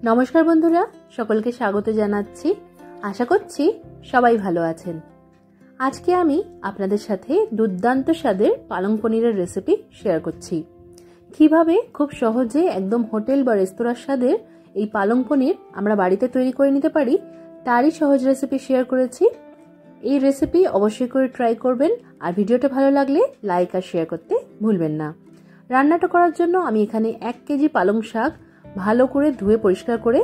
নমস্কার বন্ধুরা, সকলকে স্বাগত জানাচ্ছি। আশা করছি সবাই ভালো আছেন। আজকে আমি আপনাদের সাথে দুর্দান্ত স্বাদের পালং পনিরের রেসিপি শেয়ার করছি। কিভাবে খুব সহজে একদম হোটেল বা রেস্তোরাঁর স্বাদের এই পালং পনির আমরা বাড়িতে তৈরি করে নিতে পারি, তারই সহজ রেসিপি শেয়ার করেছি। এই রেসিপি অবশ্যই করে ট্রাই করবেন, আর ভিডিওটা ভালো লাগলে লাইক আর শেয়ার করতে ভুলবেন না। রান্নাটা করার জন্য আমি এখানে 1 কেজি পালং শাক ভালো করে ধুয়ে পরিষ্কার করে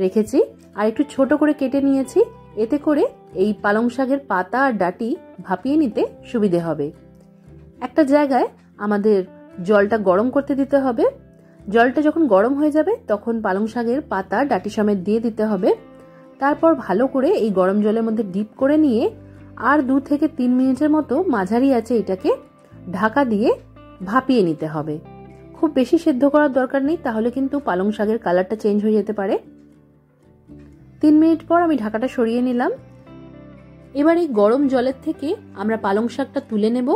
রেখেছি আর একটু ছোট করে কেটে নিয়েছি। এতে করে এই পালং শাকের পাতা আর ডাঁটি ভাপিয়ে নিতে সুবিধে হবে। একটা জায়গায় আমাদের জলটা গরম করতে দিতে হবে। জলটা যখন গরম হয়ে যাবে তখন পালং শাকের পাতা ডাঁটি সমেত দিয়ে দিতে হবে। তারপর ভালো করে এই গরম জলের মধ্যে ডিপ করে নিয়ে আর 2 থেকে 3 মিনিটের মতো মাঝারি আঁচে এটাকে ঢাকা দিয়ে ভাপিয়ে নিতে হবে। খুব বেশি সেদ্ধ করার দরকার নেই, তাহলে কিন্তু পালং শাকের কালারটা চেঞ্জ হয়ে যেতে পারে। 3 মিনিট পর আমি ঢাকাটা সরিয়ে নিলাম। এবার এই গরম জলের থেকে আমরা পালং শাকটা তুলে নেব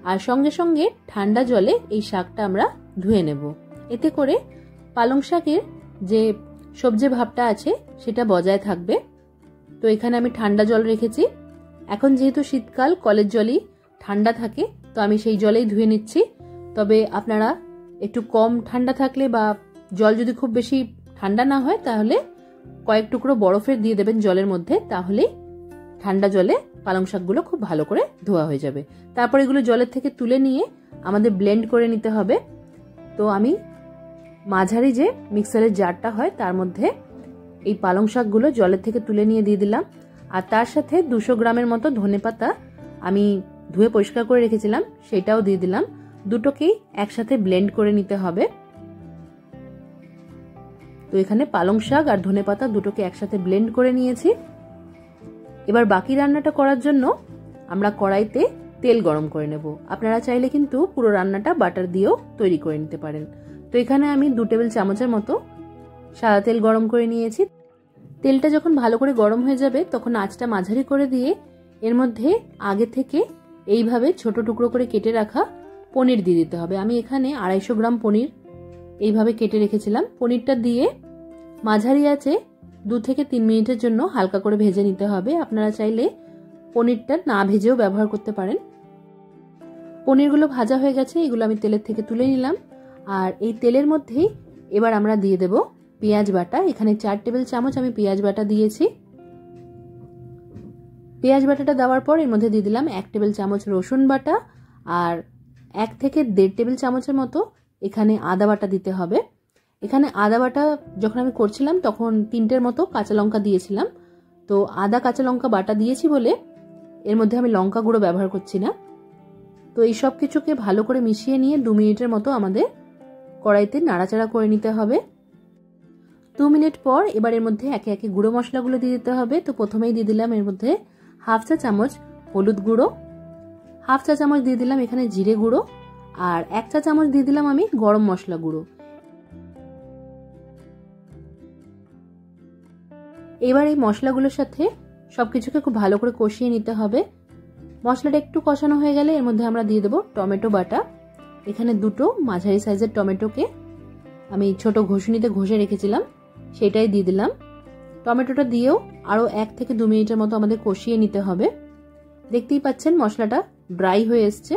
আর সঙ্গে সঙ্গে ঠান্ডা জলে এই শাকটা আমরা ধুয়ে নেব। এতে করে পালং শাকের যে সবজি ভাবটা আছে সেটা বজায় থাকবে। তো এখানে আমি ঠান্ডা জল রেখেছি। এখন যেহেতু শীতকাল, কলের জলই ঠান্ডা থাকে, তো আমি সেই জলেই ধুয়ে নিচ্ছি। তবে আপনারা একটু কম ঠান্ডা থাকলে বা জল যদি খুব বেশি ঠান্ডা না হয় তাহলে কয়েক টুকরো বরফের দিয়ে দেবেন জলের মধ্যে, তাহলে ঠান্ডা জলে পালং শাকগুলো খুব ভালো করে ধোয়া হয়ে যাবে। তারপর এগুলো জলের থেকে তুলে নিয়ে আমাদের ব্লেন্ড করে নিতে হবে। তো আমি মাঝারি যে মিক্সারের জারটা হয় তার মধ্যে এই পালং শাকগুলো জলের থেকে তুলে নিয়ে দিয়ে দিলাম, আর তার সাথে 200 গ্রামের মতো ধনেপাতা আমি ধুয়ে পরিষ্কার করে রেখেছিলাম সেটাও দিয়ে দিলাম। দুটোকেই একসাথে ব্লেন্ড করে নিতে হবে। তো এখানে পালং শাক আর ধনেপাতা দুটোকে একসাথে ব্লেন্ড করে নিয়েছি। এবার বাকি রান্নাটা করার জন্য আমরা কড়াইতে তেল গরম করে নেব। আপনারা চাইলে কিন্তু পুরো রান্নাটা বাটার দিয়েও তৈরি করে নিতে পারেন। তো এখানে আমি 2 টেবিল চামচের মতো সাদা তেল গরম করে নিয়েছি। তেলটা যখন ভালো করে গরম হয়ে যাবে তখন আঁচটা মাঝারি করে দিয়ে এর মধ্যে আগে থেকে এইভাবে ছোট টুকরো করে কেটে রাখা পনির দিয়ে দিতে হবে। আমি এখানে 250 গ্রাম পনির এইভাবে কেটে রেখেছিলাম। পনিরটা দিয়ে মাঝারি আঁচে 2 থেকে 3 মিনিটের জন্য হালকা করে ভেজে নিতে হবে। আপনারা চাইলে পনিরটা না ভেজেও ব্যবহার করতে পারেন। পনিরগুলো ভাজা হয়ে গেছে, এগুলো আমি তেলের থেকে তুলে নিলাম। আর এই তেলের মধ্যেই এবার আমরা দিয়ে দেব পেঁয়াজ বাটা। এখানে 4 টেবিল চামচ আমি পেঁয়াজ বাটা দিয়েছি। পেঁয়াজ বাটাটা দেওয়ার পর এর মধ্যে দিয়ে দিলাম 1 টেবিল চামচ রসুন বাটা আর 1 থেকে 1.5 টেবিল চামচের মতো এখানে আদা বাটা দিতে হবে। এখানে আদা বাটা যখন আমি করছিলাম তখন 3টের মতো কাঁচা লঙ্কা দিয়েছিলাম। তো আদা কাঁচা লঙ্কা বাটা দিয়েছি বলে এর মধ্যে আমি লঙ্কা গুঁড়ো ব্যবহার করছি না। তো এই সব কিছুকে ভালো করে মিশিয়ে নিয়ে 2 মিনিটের মতো আমাদের কড়াইতে নাড়াচাড়া করে নিতে হবে। 2 মিনিট পর এবার এর মধ্যে একে একে গুঁড়ো মশলাগুলো দিয়ে দিতে হবে। তো প্রথমেই দিয়ে দিলাম এর মধ্যে 1/2 চা চামচ হলুদ গুঁড়ো, 1/2 চা চামচ দিয়ে দিলাম এখানে জিরে গুঁড়ো, আর 1 চা চামচ দিয়ে দিলাম আমি গরম মশলা গুঁড়ো। এবার এই মশলাগুলোর সাথে সবকিছুকে খুব ভালো করে কষিয়ে নিতে হবে। মশলাটা একটু কষানো হয়ে গেলে এর মধ্যে আমরা দিয়ে দেবো টমেটো বাটা। এখানে 2টো মাঝারি সাইজের টমেটোকে আমি ছোট ঘষুনিতে ঘষে রেখেছিলাম, সেটাই দিয়ে দিলাম। টমেটোটা দিয়েও আরো 1 থেকে 2 মিনিটের মতো আমাদের কষিয়ে নিতে হবে। দেখতেই পাচ্ছেন মশলাটা ড্রাই হয়ে এসছে।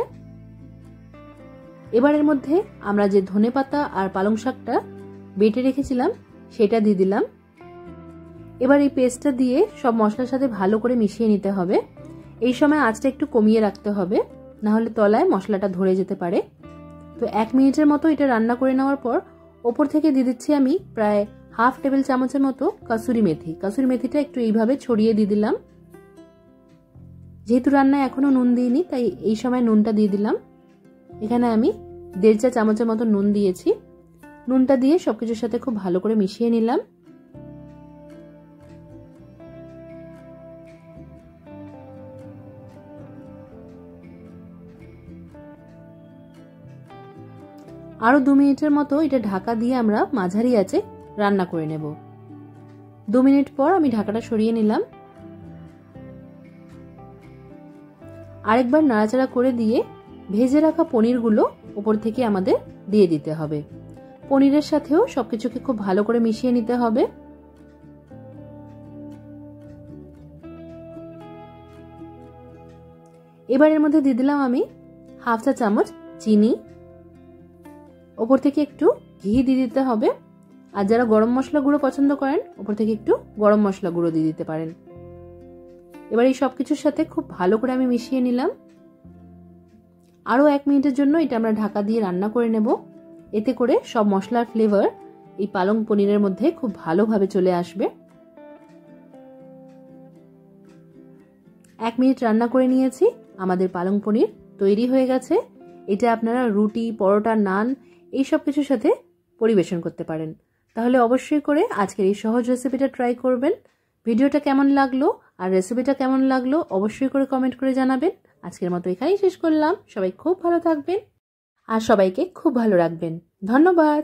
এবার এর মধ্যে আমরা যে ধনেপাতা আর পালং শাকটা বেটে রেখেছিলাম সেটা দিয়ে দিলাম। এবার এই পেস্টটা দিয়ে সব মশলার সাথে ভালো করে মিশিয়ে নিতে হবে। এই সময় আঁচটা একটু কমিয়ে রাখতে হবে, না হলে তলায় মশলাটা ধরে যেতে পারে। তো 1 মিনিটের মতো এটা রান্না করে নেওয়ার পর ওপর থেকে দিয়ে দিচ্ছি আমি প্রায় 1/2 টেবিল চামচের মতো কাসুরি মেথি। কাসুরি মেথিটা একটু এইভাবে ছড়িয়ে দিয়ে দিলাম। যেহেতু রান্নায় এখনো নুন দিইনি তাই এই সময় নুনটা দিয়ে দিলাম। এখানে আমি 1.5 চা চামচের মতো নুন দিয়েছি। নুনটা দিয়ে সবকিছুর সাথে খুব ভালো করে মিশিয়ে নিলাম। আরো 2 মিনিটের মতো এটা ঢাকা দিয়ে আমরা মাঝারি আঁচে রান্না করে নেব। 2 মিনিট পর আমি ঢাকাটা সরিয়ে নিলাম। আরেকবার নাড়াচাড়া করে দিয়ে ভেজে রাখা পনিরগুলো উপর থেকে আমাদের দিয়ে দিতে হবে। পনিরের সাথেও সবকিছুকে খুব ভালো করে মিশিয়ে নিতে হবে। এবার এর মধ্যে দিয়ে দিলাম আমি হাফ চা চামচ চিনি, ওপর থেকে একটু ঘি দিয়ে দিতে হবে। আর যারা গরম মশলা গুঁড়ো পছন্দ করেন ওপর থেকে একটু গরম মশলা গুঁড়ো দিয়ে দিতে পারেন। এবার এই সবকিছুর সাথে খুব ভালো করে আমি মিশিয়ে নিলাম। আরও 1 মিনিটের জন্য এটা আমরা ঢাকা দিয়ে রান্না করে নেব। এতে করে সব মশলার ফ্লেভার এই পালং পনিরের মধ্যে খুব ভালোভাবে চলে আসবে। 1 মিনিট রান্না করে নিয়েছি, আমাদের পালং পনির তৈরি হয়ে গেছে। এটা আপনারা রুটি, পরোটা, নান এই সব কিছুর সাথে পরিবেশন করতে পারেন। তাহলে অবশ্যই করে আজকের এই সহজ রেসিপিটা ট্রাই করবেন। ভিডিওটা কেমন লাগলো আর রেসিপিটা কেমন লাগলো অবশ্যই করে কমেন্ট করে জানাবেন। আজকের মতো এখানেই শেষ করলাম। সবাই খুব ভালো থাকবেন আর সবাইকে খুব ভালো রাখবেন। ধন্যবাদ।